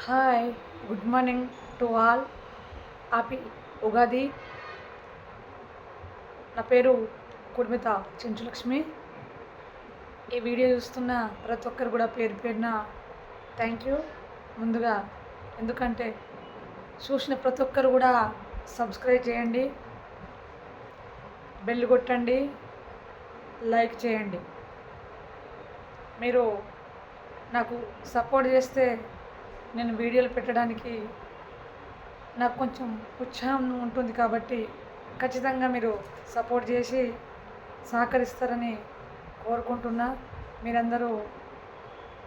Hi, good morning to all. Happy Ugadi. నా పేరు కుర్మిత చెంచులక్ష్మి. ఈ వీడియో చూస్తున్న ప్రతి ఒక్కరు కూడా పేరు పేరున థ్యాంక్ యూ ముందుగా. ఎందుకంటే చూసిన ప్రతి ఒక్కరు కూడా సబ్స్క్రైబ్ చేయండి, బెల్ కొట్టండి, లైక్ చేయండి. మీరు నాకు సపోర్ట్ చేస్తే నేను వీడియోలు పెట్టడానికి నాకు కొంచెం ఉత్సాహం ఉంటుంది. కాబట్టి ఖచ్చితంగా మీరు సపోర్ట్ చేసి సహకరిస్తారని కోరుకుంటున్నా. మీరందరూ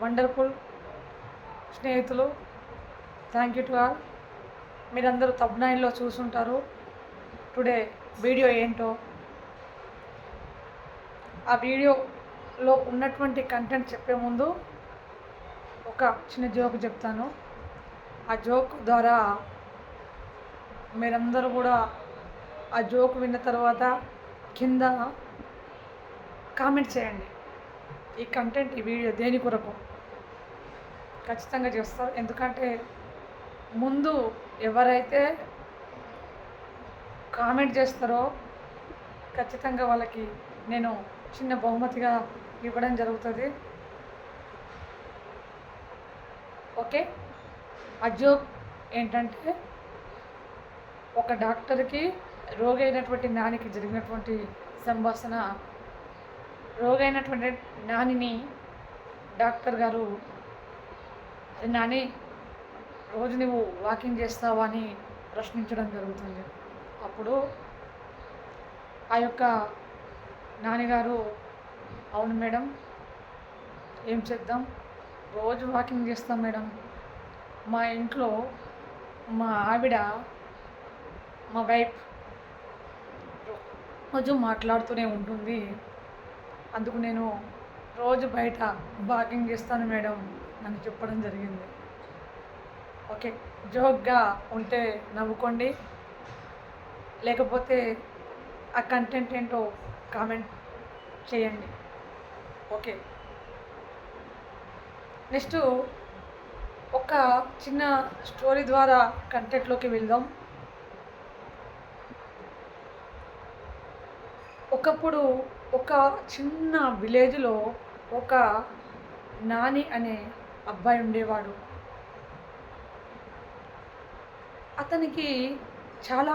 వండర్ఫుల్ స్నేహితులు. Thank you to all. మీరందరూ తబ్నైన్లో చూసుంటారు టుడే వీడియో ఏంటో. ఆ వీడియోలో ఉన్నటువంటి కంటెంట్ చెప్పే ముందు ఒక చిన్న జోక్ చెప్తాను. ఆ జోక్ ద్వారా మీరందరూ కూడా ఆ జోక్ విన్న తర్వాత కింద కామెంట్ చేయండి. ఈ కంటెంట్, ఈ వీడియో దేని కొరకు ఖచ్చితంగా చేస్తారు. ఎందుకంటే ముందు ఎవరైతే కామెంట్ చేస్తారో ఖచ్చితంగా వాళ్ళకి నేను చిన్న బహుమతిగా ఇవ్వడం జరుగుతుంది. ఓకే. ఆ జోక్ ఏంటంటే, ఒక డాక్టర్కి రోగి అయినటువంటి నానికి జరిగినటువంటి సంభాషణ. రోగి అయినటువంటి నానిని డాక్టర్ గారు, నాని రోజు నువ్వు వాకింగ్ చేస్తావా అని ప్రశ్నించడం జరుగుతుంది. అప్పుడు ఆ యొక్క నాన్నగారు, అవును మేడం, ఏం చేద్దాం, రోజు వాకింగ్ చేస్తాం మేడం. మా ఇంట్లో మా ఆవిడ, మా వైఫ్ రోజు మాట్లాడుతూనే ఉంటుంది. అందుకు నేను రోజు బయట వాకింగ్ చేస్తాను మేడం అని చెప్పడం జరిగింది. ఓకే. జోక్గా ఉంటే నవ్వుకోండి, లేకపోతే ఆ కంటెంట్ ఏంటో కామెంట్ చేయండి. ఓకే. నెక్స్ట్ ఒక చిన్న స్టోరీ ద్వారా కంటెంట్లోకి వెళ్దాం. ఒకప్పుడు ఒక చిన్న విలేజ్లో ఒక నాని అనే అబ్బాయి ఉండేవాడు. అతనికి చాలా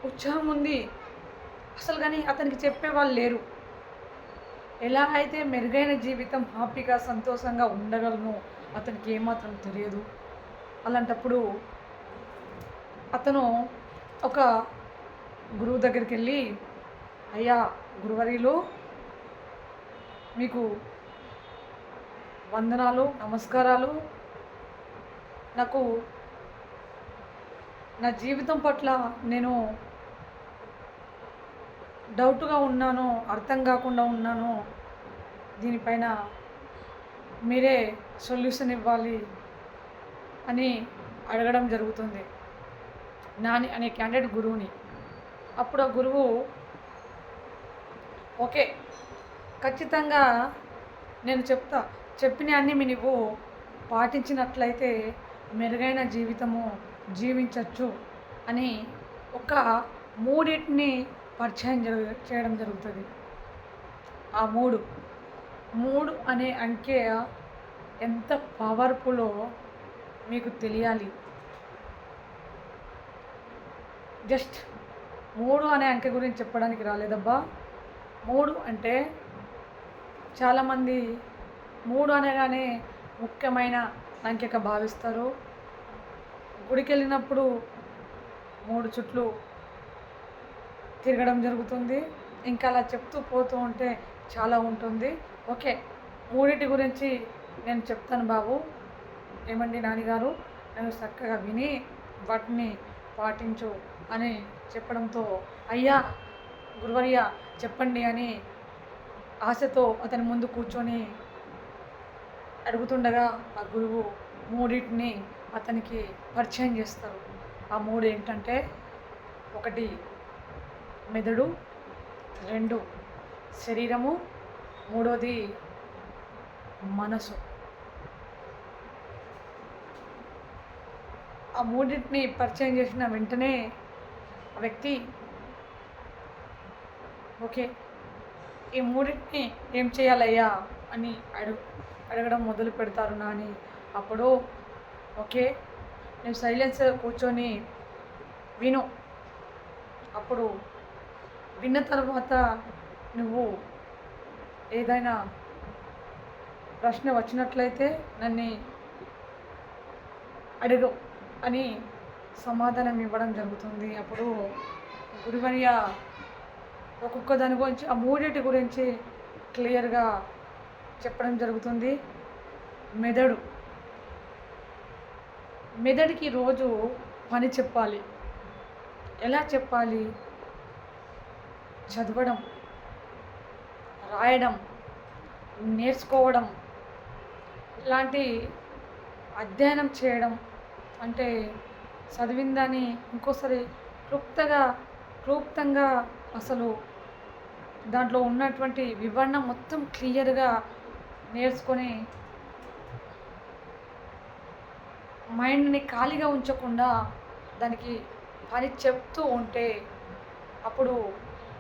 ఉత్సాహం ఉంది అసలు, కానీ అతనికి చెప్పేవాళ్ళు లేరు. ఎలా అయితే మెరుగైన జీవితం, హ్యాపీగా సంతోషంగా ఉండగలను అతనికి ఏమాత్రం తెలియదు. అలాంటప్పుడు అతను ఒక గురువు దగ్గరికి వెళ్ళి, అయ్యా గురువర్యులు, మీకు వందనాలు, నమస్కారాలు. నాకు నా జీవితం పట్ల నేను డౌట్గా ఉన్నాను, అర్థం కాకుండా ఉన్నాను. దీనిపైన మీరే సొల్యూషన్ ఇవ్వాలి అని అడగడం జరుగుతుంది నాని అనే క్యాండిడేట్ గురువుని. అప్పుడు ఆ గురువు, ఓకే, ఖచ్చితంగా నేను చెప్పిన అన్నీ నువ్వు పాటించినట్లయితే మెరుగైన జీవితము జీవించవచ్చు అని ఒక మూడింటిని పరిచయం చేయడం జరుగుతుంది. ఆ మూడు అనే అంకె ఎంత పవర్ఫుల్లో మీకు తెలియాలి. జస్ట్ 3 అనే అంకె గురించి చెప్పడానికి రాలేదబ్బా. 3 అంటే చాలామంది 3 అనగానే ముఖ్యమైన అంకెగా భావిస్తారు. గుడికి వెళ్ళినప్పుడు 3 చుట్లు తిరగడం జరుగుతుంది. ఇంకా అలా చెప్తూ పోతూ ఉంటే చాలా ఉంటుంది. ఓకే, మూడింటి గురించి నేను చెప్తాను బాబు. ఏమండి నాన్నగారు, నేను చక్కగా విని వాటిని పాటించు అని చెప్పడంతో, అయ్యా గురువర్య చెప్పండి అని ఆశతో అతని ముందు కూర్చొని అడుగుతుండగా ఆ గురువు మూడింటిని అతనికి పరిచయం చేస్తారు. ఆ 3 ఏంటంటే, 1 మెదడు, 2 శరీరము, 3వది మనసు. ఆ మూడింటిని పరిచయం చేసిన వెంటనే ఆ వ్యక్తి ఓకే ఈ మూడింటిని ఏం చేయాలయ్యా అని అడగడం మొదలు పెడతారు నాని. అప్పుడు ఓకే నేను సైలెన్స్ కూర్చొని విను. అప్పుడు విన్న తర్వాత నువ్వు ఏదైనా ప్రశ్న వచ్చినట్లయితే నన్ను అడుగు అని సమాధానం ఇవ్వడం జరుగుతుంది. అప్పుడు గురువర్య ఒక్కొక్క దాని గురించి ఆ మూడింటి గురించి క్లియర్గా చెప్పడం జరుగుతుంది. మెదడుకి రోజు పని చెప్పాలి. ఎలా చెప్పాలి? చదవడం, రాయడం, నేర్చుకోవడం, ఇలాంటి అధ్యయనం చేయడం, అంటే చదివిన దాన్ని ఇంకోసారి క్లుప్తంగా అసలు దాంట్లో ఉన్నటువంటి వివరణ మొత్తం క్లియర్గా నేర్చుకొని మైండ్ని ఖాళీగా ఉంచకుండా దానికి పని చెప్తూ ఉంటే అప్పుడు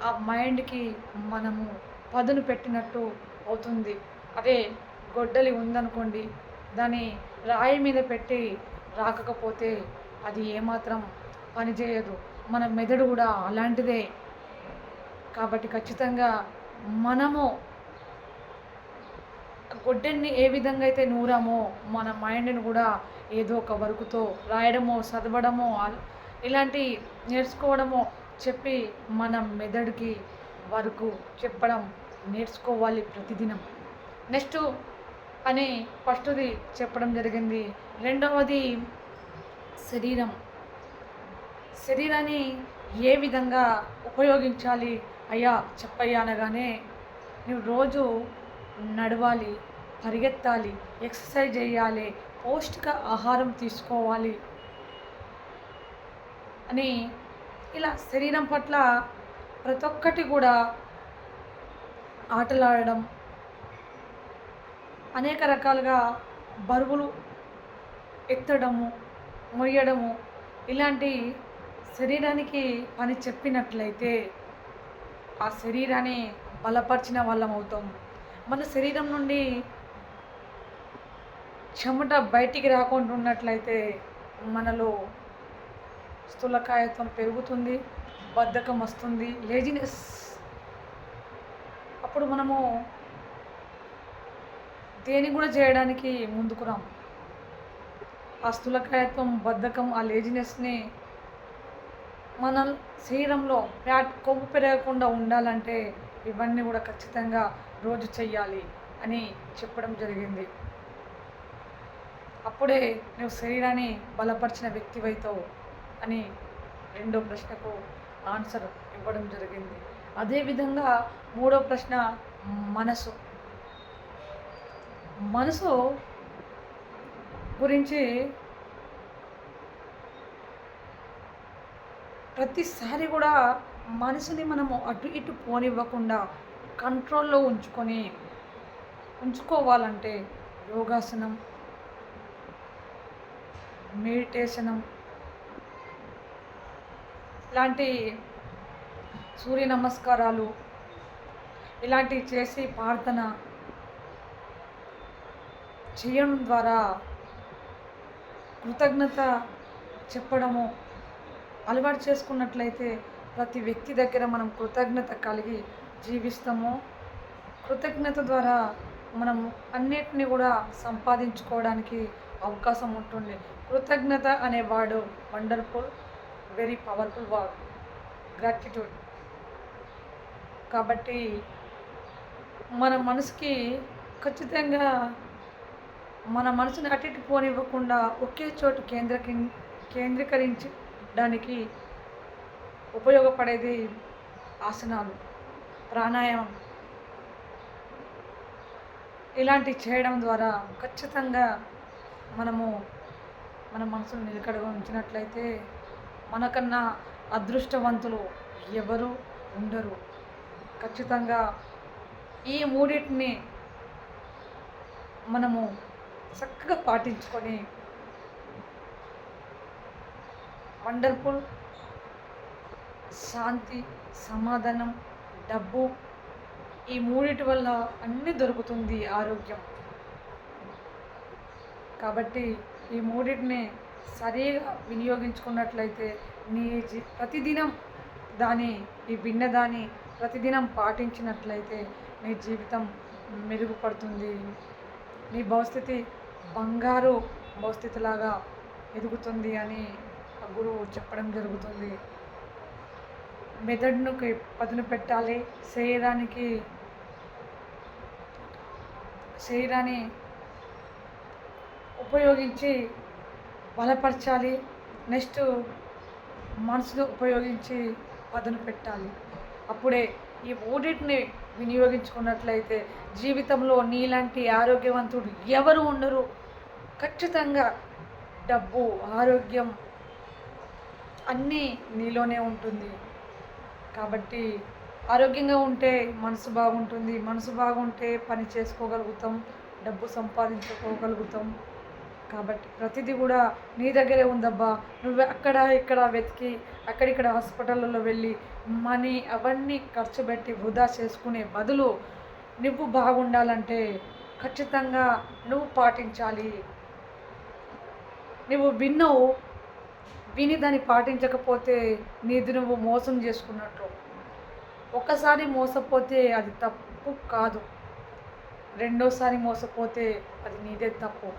ఆ మైండ్కి మనము పదును పెట్టినట్టు అవుతుంది. అదే గొడ్డలి ఉందనుకోండి, దాన్ని రాయి మీద పెట్టి రాకపోతే అది ఏమాత్రం పనిచేయదు. మన మెదడు కూడా అలాంటిదే. కాబట్టి ఖచ్చితంగా మనము గొడ్డెన్ని ఏ విధంగా అయితే నూరామో మన మైండ్ని కూడా ఏదో ఒక వర్కుతో రాయడమో, చదవడమో, ఇలాంటి నేర్చుకోవడమో చెప్పి మన మెదడుకి వరకు చెప్పడం నేర్చుకోవాలి ప్రతిదినం. నెక్స్ట్ అని ఫస్ట్ది చెప్పడం జరిగింది. రెండవది శరీరాన్ని ఏ విధంగా ఉపయోగించాలి అయ్యా చెప్పయ్యా అనగానే, నువ్వు రోజు నడవాలి, పరిగెత్తాలి, ఎక్సర్సైజ్ చేయాలి, పౌష్టిక ఆహారం తీసుకోవాలి అని ఇలా శరీరం పట్ల ప్రతి ఒక్కటి కూడా ఆటలాడడం, అనేక రకాలుగా బరువులు ఎత్తడము, మొయ్యడము, ఇలాంటి శరీరానికి పని చెప్పినట్లయితే ఆ శరీరాన్ని బలపరిచిన వాళ్ళం అవుతాం. మన శరీరం నుండి చెమట బయటికి రాకుండా ఉన్నట్లయితే మనలో స్థూలకాయత్వం పెరుగుతుంది, బద్ధకం వస్తుంది, లేజినెస్. అప్పుడు మనము దేని కూడా చేయడానికి ముందుకు రాం. ఆ స్థూలకాయత్వం, బద్ధకం, ఆ లేజినెస్ని మన శరీరంలో కొవ్వు పెరగకుండా ఉండాలంటే ఇవన్నీ కూడా ఖచ్చితంగా రోజు చెయ్యాలి అని చెప్పడం జరిగింది. అప్పుడే నువ్వు శరీరాన్ని బలపరిచిన వ్యక్తివైతావు అని రెండో ప్రశ్నకు ఆన్సర్ ఇవ్వడం జరిగింది. అదేవిధంగా మూడో ప్రశ్న మనసు గురించి ప్రతిసారి కూడా మనసుని మనము అటు ఇటు పోనివ్వకుండా కంట్రోల్లో ఉంచుకోవాలంటే యోగాసనం, మెడిటేషనం, ఇలాంటి సూర్య నమస్కారాలు ఇలాంటివి చేసి ప్రార్థన చేయడం ద్వారా కృతజ్ఞత చెప్పడము అలవాటు చేసుకున్నట్లయితే ప్రతి వ్యక్తి దగ్గర మనం కృతజ్ఞత కలిగి జీవిస్తాము. కృతజ్ఞత ద్వారా మనం అన్నిటిని కూడా సంపాదించుకోవడానికి అవకాశం ఉంటుంది. కృతజ్ఞత అనే word wonderful, very powerful word, gratitude. కాబట్టి మన మనసుకి ఖచ్చితంగా మన మనసుని అటు ఇటు పోనివ్వకుండా ఒకే చోటు కేంద్రీకరించడానికి ఉపయోగపడేది ఆసనాలు, ప్రాణాయామం. ఇలాంటివి చేయడం ద్వారా ఖచ్చితంగా మనము మన మనసును నిలకడగా ఉంచినట్లయితే మనకన్నా అదృష్టవంతులు ఎవరు ఉండరు. ఖచ్చితంగా ఈ మూడింటిని మనము చక్కగా పాటించుకొని వండర్ఫుల్, శాంతి, సమాధానం, డబ్బు, ఈ మూడిటి వల్ల అన్నీ దొరుకుతుంది ఆరోగ్యం. కాబట్టి ఈ మూడింటిని సరిగా వినియోగించుకున్నట్లయితే నీ ప్రతిదినం ఈ విన్నదాన్ని ప్రతిదినం పాటించినట్లయితే నీ జీవితం మెరుగుపడుతుంది. నీ భవిష్యత్తు బంగారు భవిష్యత్తులాగా ఎదుగుతుంది అని ఆ గురువు చెప్పడం జరుగుతుంది. మెదడుకి పదును పెట్టాలి, శరీరాన్ని ఉపయోగించి బలపరచాలి. నెక్స్ట్ మనసును ఉపయోగించి పదును పెట్టాలి. అప్పుడే ఈ మూడింటిని వినియోగించుకున్నట్లయితే జీవితంలో నీలాంటి ఆరోగ్యవంతుడు ఎవరు ఉండరు. ఖచ్చితంగా డబ్బు, ఆరోగ్యం అన్నీ నీలోనే ఉంటుంది. కాబట్టి ఆరోగ్యంగా ఉంటే మనసు బాగుంటుంది, మనసు బాగుంటే పని చేసుకోగలుగుతాం, డబ్బు సంపాదించుకోగలుగుతాం. కాబట్టి ప్రతిదీ కూడా నీ దగ్గరే ఉందబ్బా. నువ్వు అక్కడ ఇక్కడ వెతికి అక్కడిక్కడ హాస్పిటల్లో వెళ్ళి మనీ అవన్నీ ఖర్చు పెట్టి వృధా చేసుకునే బదులు నువ్వు బాగుండాలంటే ఖచ్చితంగా నువ్వు పాటించాలి. నువ్వు విని దాన్ని పాటించకపోతే నీది నువ్వు మోసం చేసుకున్నట్టు. ఒక్కసారి మోసపోతే అది తప్పు కాదు, రెండోసారి మోసపోతే అది నీదే తప్పు.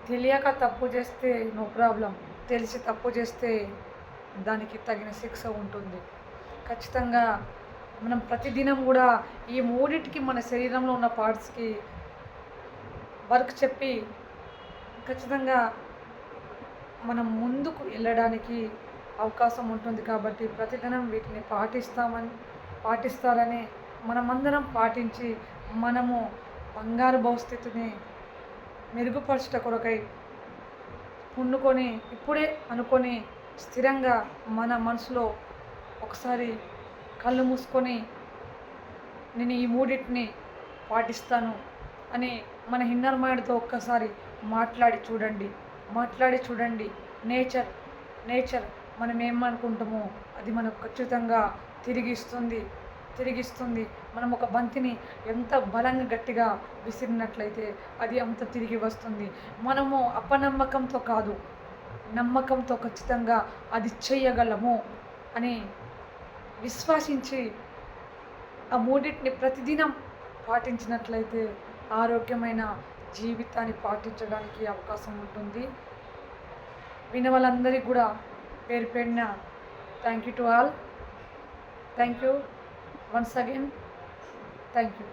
తెలియక తప్పు చేస్తే నో ప్రాబ్లం, తెలిసి తప్పు చేస్తే దానికి తగిన శిక్ష ఉంటుంది. ఖచ్చితంగా మనం ప్రతిదినం కూడా ఈ మూడింటికి మన శరీరంలో ఉన్న పార్ట్స్కి వర్క్ చెప్పి ఖచ్చితంగా మనం ముందుకు వెళ్ళడానికి అవకాశం ఉంటుంది. కాబట్టి ప్రతిదినం వీటిని పాటిస్తారని మనమందరం పాటించి మనము బంగారు భవిష్యత్తుని మెరుగుపరచట కొరకై ఇప్పుడే అనుకొని స్థిరంగా మన మనసులో ఒకసారి కళ్ళు మూసుకొని నేను ఈ మూడింటిని పాటిస్తాను అని మన ఇన్నర్ మైండ్తో ఒక్కసారి మాట్లాడి చూడండి. నేచర్ మనం ఏమనుకుంటామో అది మనకు ఖచ్చితంగా తిరిగిస్తుంది. మనం ఒక బంతిని ఎంత బలంగా గట్టిగా విసిరినట్లయితే అది అంత తిరిగి వస్తుంది. మనము అపనమ్మకంతో కాదు, నమ్మకంతో ఖచ్చితంగా అది చేయగలము అని విశ్వసించి ఆ మూడింటిని ప్రతిదినం పాటించినట్లయితే ఆరోగ్యమైన జీవితాన్ని పాటించడానికి అవకాశం ఉంటుంది. విన్న వాళ్ళందరికీ కూడా పేరు పేరున thank you to all. Thank you once again. Thank you.